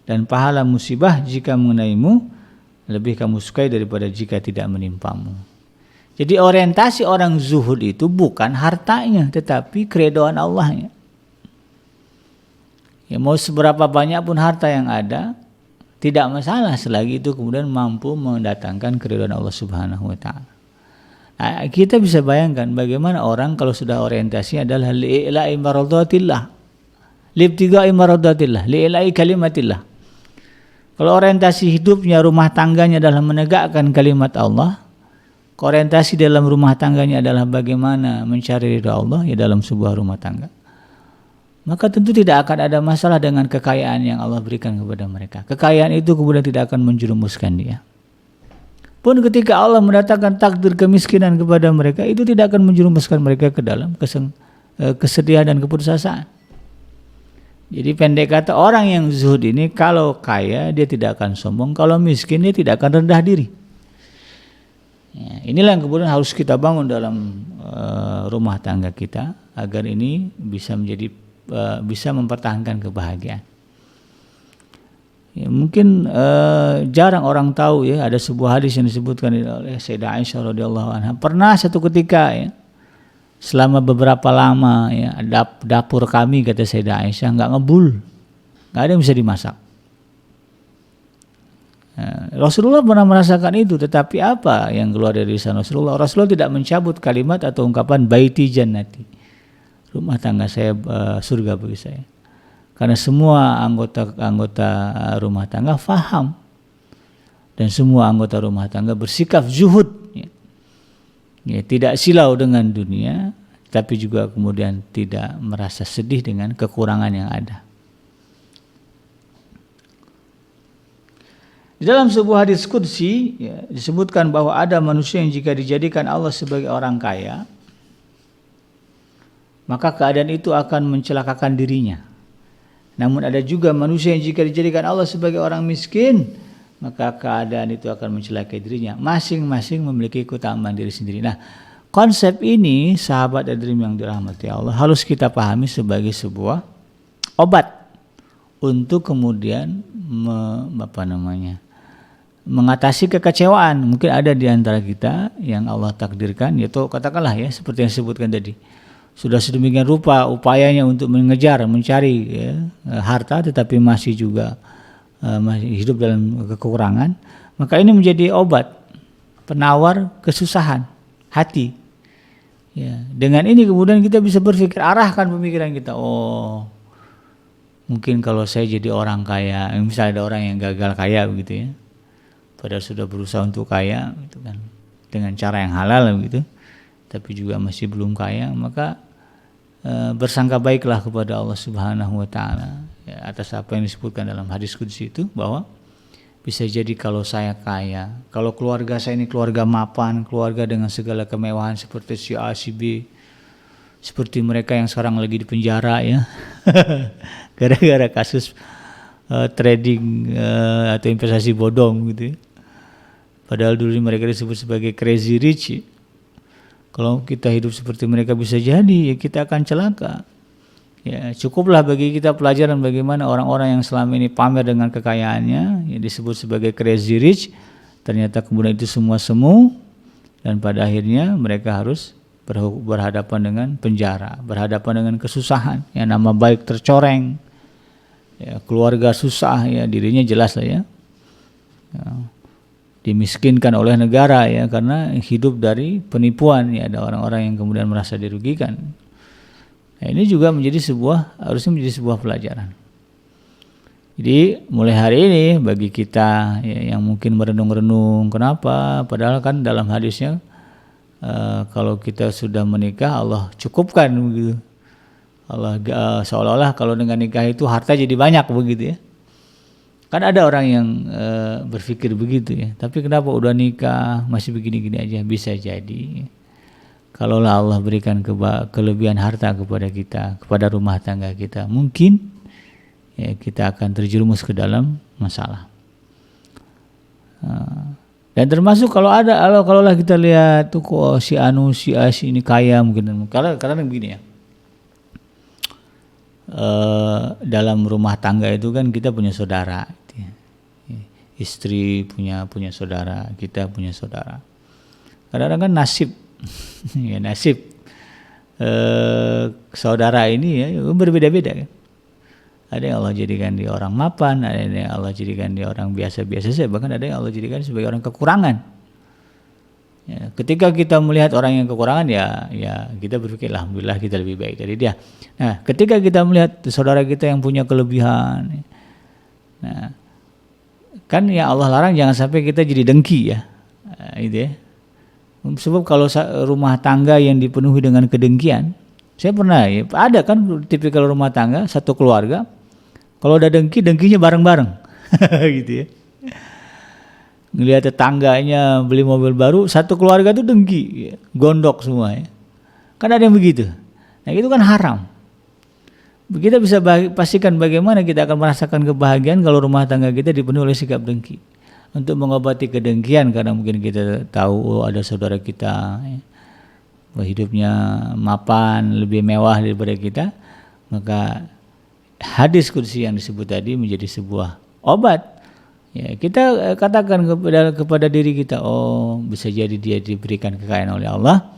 dan pahala musibah jika mengenaimu lebih kamu sukai daripada jika tidak menimpamu. Jadi orientasi orang zuhud itu bukan hartanya, tetapi keridhaan Allahnya. Ya, mau seberapa banyak pun harta yang ada, tidak masalah selagi itu kemudian mampu mendatangkan keridhaan Allah Subhanahu wa taala. Nah, kita bisa bayangkan bagaimana orang kalau sudah orientasi adalah li'ila'i maradatillah, libtiga'i maradatillah, li'ila'i kalimatillah. Kalau orientasi hidupnya, rumah tangganya adalah menegakkan kalimat Allah, orientasi dalam rumah tangganya adalah bagaimana mencari ridha Allah ya dalam sebuah rumah tangga, maka tentu tidak akan ada masalah dengan kekayaan yang Allah berikan kepada mereka. Kekayaan itu kemudian tidak akan menjerumuskan dia. Pun ketika Allah mendatangkan takdir kemiskinan kepada mereka, itu tidak akan menjerumuskan mereka ke dalam kesedihan dan keputusasaan. Jadi pendek kata, orang yang zuhud ini kalau kaya dia tidak akan sombong, kalau miskin dia tidak akan rendah diri. Ya, inilah yang kemudian harus kita bangun dalam rumah tangga kita agar ini bisa bisa mempertahankan kebahagiaan. Ya, mungkin jarang orang tahu ya, ada sebuah hadis yang disebutkan oleh Sayyidah Aisyah radhiyallahu anha. Pernah satu ketika ya, selama beberapa lama ya, dapur kami, kata Sayyidah Aisyah, nggak ngebul, nggak ada yang bisa dimasak. Rasulullah pernah merasakan itu, tetapi apa yang keluar dari lisan Rasulullah? Rasulullah tidak mencabut kalimat atau ungkapan baiti jannati, rumah tangga saya surga bagi saya, karena semua anggota rumah tangga faham dan semua anggota rumah tangga bersikap zuhud. Ya, tidak silau dengan dunia, tapi juga kemudian tidak merasa sedih dengan kekurangan yang ada. Di dalam sebuah hadis qudsi ya, disebutkan bahwa ada manusia yang jika dijadikan Allah sebagai orang kaya, maka keadaan itu akan mencelakakan dirinya. Namun ada juga manusia yang jika dijadikan Allah sebagai orang miskin, maka keadaan itu akan mencelakai dirinya. Masing-masing memiliki keutamaan diri sendiri. Nah, konsep ini sahabat Adrim yang dirahmati Allah harus kita pahami sebagai sebuah obat untuk kemudian mengatasi kekecewaan. Mungkin ada di antara kita yang Allah takdirkan, yaitu katakanlah ya seperti yang disebutkan tadi, sudah sedemikian rupa upayanya untuk mengejar, mencari ya, harta, tetapi masih juga masih hidup dalam kekurangan, maka ini menjadi obat penawar kesusahan hati. Ya, dengan ini kemudian kita bisa berpikir, arahkan pemikiran kita. Oh, mungkin kalau saya jadi orang kaya, misalnya ada orang yang gagal kaya begitu ya, padahal sudah berusaha untuk kaya, gitu kan, dengan cara yang halal begitu, tapi juga masih belum kaya, maka bersangka baiklah kepada Allah Subhanahu wa taala ya, atas apa yang disebutkan dalam hadis qudsi itu, bahwa bisa jadi kalau saya kaya, kalau keluarga saya ini keluarga mapan, keluarga dengan segala kemewahan seperti si A, si B, seperti mereka yang sekarang lagi di penjara ya gara-gara kasus trading atau investasi bodong gitu ya. Padahal dulu mereka disebut sebagai crazy rich. Kalau kita hidup seperti mereka bisa jadi ya kita akan celaka. Ya, cukuplah bagi kita pelajaran bagaimana orang-orang yang selama ini pamer dengan kekayaannya, yang disebut sebagai crazy rich, ternyata kemudian itu semua semu, dan pada akhirnya mereka harus berhadapan dengan penjara, berhadapan dengan kesusahan, yang nama baik tercoreng, ya, keluarga susah, ya, dirinya jelas lah ya, dimiskinkan oleh negara ya karena hidup dari penipuan ya, ada orang-orang yang kemudian merasa dirugikan. Nah, ini juga harusnya menjadi sebuah pelajaran. Jadi mulai hari ini bagi kita ya, yang mungkin merenung-renung kenapa, padahal kan dalam hadisnya kalau kita sudah menikah Allah cukupkan begitu. Allah seolah-olah kalau dengan nikah itu harta jadi banyak begitu ya. Kan ada orang yang berpikir begitu ya. Tapi kenapa udah nikah masih begini-gini aja? Bisa jadi kalaulah Allah berikan kelebihan harta kepada kita, kepada rumah tangga kita, mungkin ya, kita akan terjerumus ke dalam masalah. Dan termasuk kalaulah kita lihat tuh kok si anu si A si ini kaya mungkin karena begini ya. Dalam rumah tangga itu kan kita punya saudara, istri punya saudara, kita punya saudara. Kadang-kadang kan nasib, ya nasib saudara ini ya berbeda-beda kan. Ada yang Allah jadikan dia orang mapan, ada yang Allah jadikan dia orang biasa-biasa saja, bahkan ada yang Allah jadikan sebagai orang kekurangan. Ya, ketika kita melihat orang yang kekurangan ya kita berpikir alhamdulillah kita lebih baik dari dia. Nah, ketika kita melihat saudara kita yang punya kelebihan, nah kan ya Allah larang jangan sampai kita jadi dengki ya, gitu ya. Sebab kalau rumah tangga yang dipenuhi dengan kedengkian, saya pernah ya, ada kan tipikal rumah tangga satu keluarga, kalau ada dengkinya bareng-bareng, gitu ya. ngelihat tetangganya beli mobil baru, satu keluarga tuh dengki, ya, gondok semua ya. Kan ada yang begitu. Nah itu kan haram. Kita bisa pastikan bagaimana kita akan merasakan kebahagiaan kalau rumah tangga kita dipenuhi oleh sikap dengki. Untuk mengobati kedengkian karena mungkin kita tahu ada saudara kita ya, hidupnya mapan, lebih mewah daripada kita, maka hadis qudsi yang disebut tadi menjadi sebuah obat. Ya, kita katakan kepada diri kita, oh bisa jadi dia diberikan kekayaan oleh Allah,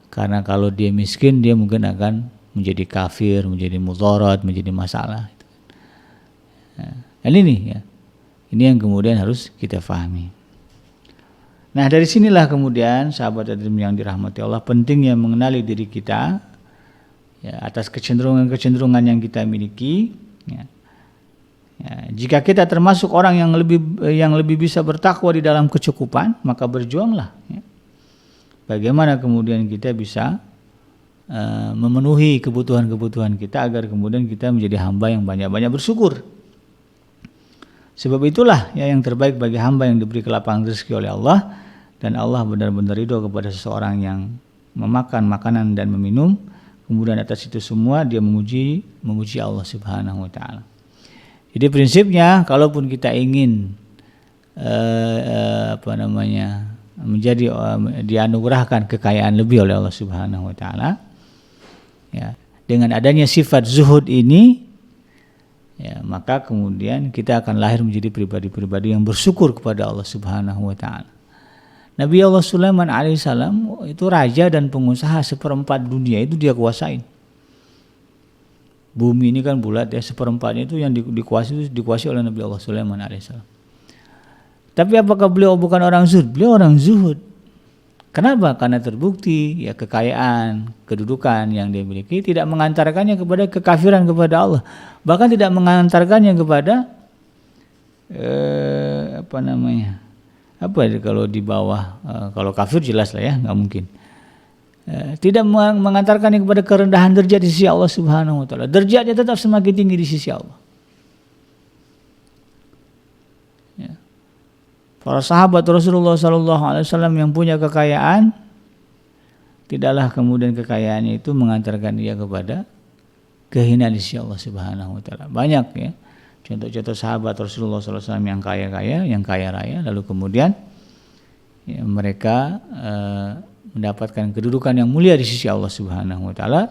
karena kalau dia miskin dia mungkin akan menjadi kafir, menjadi mudharat, menjadi masalah. Nah, ini ya, ini yang kemudian harus kita pahami. Nah dari sinilah kemudian sahabat yang dirahmati Allah, pentingnya mengenali diri kita ya, atas kecenderungan yang kita miliki. Ya. Ya, jika kita termasuk orang yang lebih bisa bertakwa di dalam kecukupan, maka berjuanglah. Ya. Bagaimana kemudian kita bisa memenuhi kebutuhan-kebutuhan kita agar kemudian kita menjadi hamba yang banyak-banyak bersyukur. Sebab itulah ya yang terbaik bagi hamba yang diberi kelapangan rezeki oleh Allah, dan Allah benar-benar ridho kepada seseorang yang memakan makanan dan meminum, kemudian atas itu semua dia memuji Allah Subhanahu wa taala. Jadi prinsipnya kalaupun kita ingin menjadi dianugerahkan kekayaan lebih oleh Allah Subhanahu wa taala, ya, dengan adanya sifat zuhud ini, ya, maka kemudian kita akan lahir menjadi pribadi-pribadi yang bersyukur kepada Allah Subhanahu wa taala. Nabi Allah Sulaiman alaihissalam itu raja dan pengusaha, seperempat dunia itu dia kuasain. Bumi ini kan bulat ya, seperempatnya itu yang dikuasai oleh Nabi Allah Sulaiman alaihissalam. Tapi apakah beliau bukan orang zuhud? Beliau orang zuhud. Kenapa? Karena terbukti ya kekayaan, kedudukan yang dia miliki tidak mengantarkannya kepada kekafiran kepada Allah, bahkan tidak mengantarkannya kepada kalau di bawah, kalau kafir jelas lah ya, nggak mungkin. Tidak mengantarkannya kepada kerendahan derajat di sisi Allah Subhanahu wa taala. Derajatnya tetap semakin tinggi di sisi Allah. Ya. Para sahabat Rasulullah SAW yang punya kekayaan, tidaklah kemudian kekayaannya itu mengantarkan dia kepada kehinaan di sisi Allah Subhanahu wa taala. Banyak ya contoh-contoh sahabat Rasulullah SAW yang kaya-kaya, yang kaya raya, lalu kemudian ya, mereka mendapatkan kedudukan yang mulia di sisi Allah Subhanahu wa taala,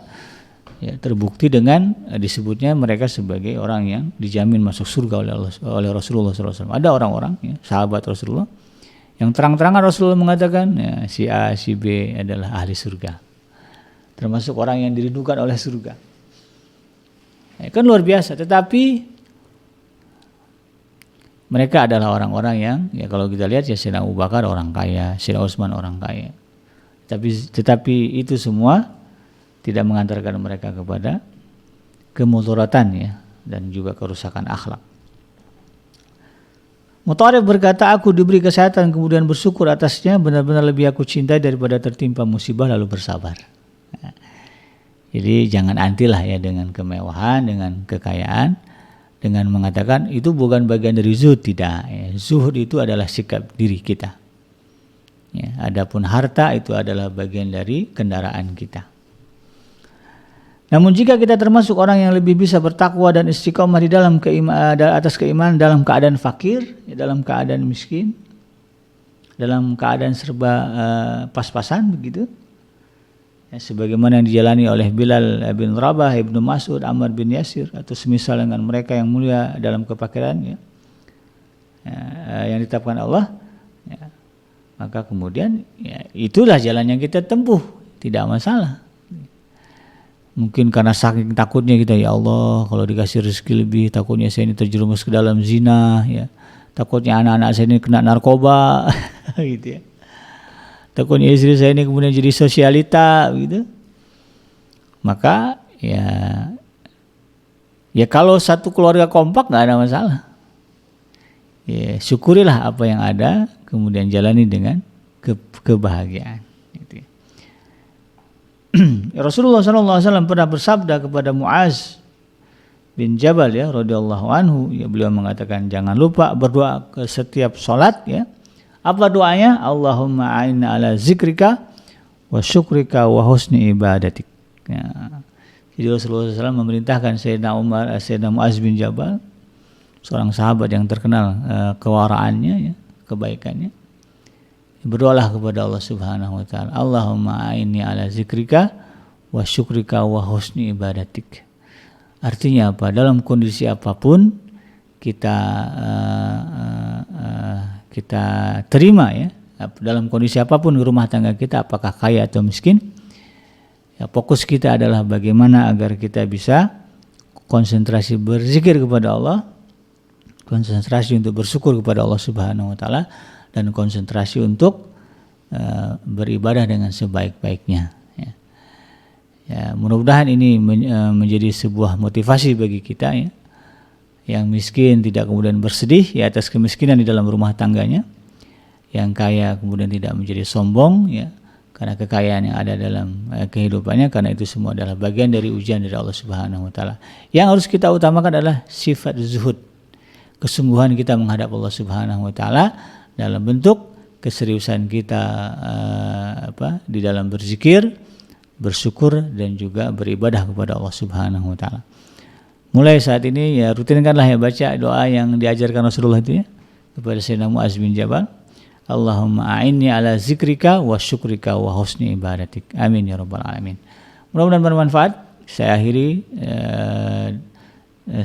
ya, terbukti dengan disebutnya mereka sebagai orang yang dijamin masuk surga oleh Rasulullah SAW. Ada orang-orang ya, sahabat Rasulullah yang terang-terangan Rasulullah mengatakan ya, si A, si B adalah ahli surga, termasuk orang yang dirindukan oleh surga. Ya, kan luar biasa. Tetapi mereka adalah orang-orang yang ya kalau kita lihat ya, Sayyidina Abu Bakar orang kaya, Sayyidina Utsman orang kaya. Tetapi itu semua tidak mengantarkan mereka kepada kemudaratan ya, dan juga kerusakan akhlak. Mutharib berkata, aku diberi kesehatan kemudian bersyukur atasnya, benar-benar lebih aku cintai daripada tertimpa musibah lalu bersabar. Nah, jadi jangan antilah ya dengan kemewahan, dengan kekayaan, dengan mengatakan itu bukan bagian dari zuhud. Tidak ya. Zuhud itu adalah sikap diri kita ya, adapun harta itu adalah bagian dari kendaraan kita. Namun jika kita termasuk orang yang lebih bisa bertakwa dan istiqomah di dalam atas keimanan dalam keadaan fakir, ya, dalam keadaan miskin, dalam keadaan serba pas-pasan begitu, ya, sebagaimana yang dijalani oleh Bilal bin Rabah, Ibnu Mas'ud, Ammar bin Yasir, atau semisal dengan mereka yang mulia dalam kepakiran ya, yang ditetapkan Allah, ya, maka kemudian ya, itulah jalan yang kita tempuh, tidak masalah. Mungkin karena saking takutnya kita, ya Allah kalau dikasih rezeki lebih, takutnya saya ini terjerumus ke dalam zina ya, takutnya anak-anak saya ini kena narkoba gitu ya, takutnya istri saya ini kemudian jadi sosialita gitu. Maka ya kalau satu keluarga kompak nggak ada masalah ya, syukurilah apa yang ada, kemudian jalani dengan kebahagiaan. Rasulullah SAW pernah bersabda kepada Muaz bin Jabal ya radhiyallahu anhu, ya beliau mengatakan jangan lupa berdoa ke setiap salat ya. Apa doanya? Allahumma a'inna ala zikrika wa syukrika wa husni ibadatik. Ya. Jadi Rasulullah SAW memerintahkan Sayyidina Mu'adz bin Jabal, seorang sahabat yang terkenal kewaraannya ya, kebaikannya. Berdoalah kepada Allah Subhanahu wa taala, Allahumma a'inni ala zikrika wa syukrika wa husni ibadatik. Artinya apa? Dalam kondisi apapun kita terima ya. Dalam kondisi apapun rumah tangga kita, apakah kaya atau miskin, ya, fokus kita adalah bagaimana agar kita bisa konsentrasi berzikir kepada Allah, konsentrasi untuk bersyukur kepada Allah Subhanahu wa taala, dan konsentrasi untuk beribadah dengan sebaik-baiknya. Ya, mudah-mudahan ini menjadi sebuah motivasi bagi kita ya. Yang miskin tidak kemudian bersedih ya atas kemiskinan di dalam rumah tangganya. Yang kaya kemudian tidak menjadi sombong ya karena kekayaan yang ada dalam kehidupannya, karena itu semua adalah bagian dari ujian dari Allah Subhanahu wa taala. Yang harus kita utamakan adalah sifat zuhud. Kesungguhan kita menghadap Allah Subhanahu wa taala dalam bentuk keseriusan kita di dalam berzikir, bersyukur, dan juga beribadah kepada Allah Subhanahu wa taala. Mulai saat ini ya rutinkanlah ya baca doa yang diajarkan Rasulullah itu ya kepada Sayyidina Mu'adz bin Jabal. Allahumma a'inni ala zikrika wa syukrika wa husni ibadatik. Amin ya rabbal alamin. Mudah-mudahan bermanfaat. Saya akhiri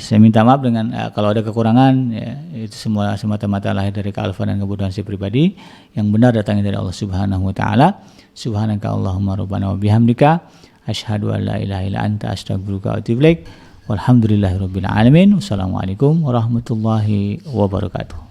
saya minta maaf dengan kalau ada kekurangan ya, itu semua semata-mata lahir dari kealfaan dan kebodohan saya pribadi. Yang benar datangnya dari Allah Subhanahu wa taala. Subhanaka Allahumma rabbana wa bihamdika asyhadu an la ilaha illa anta astaghfiruka wa atubu ilaik. Walhamdulillahirabbil alamin. Wassalamualaikum warahmatullahi wabarakatuh.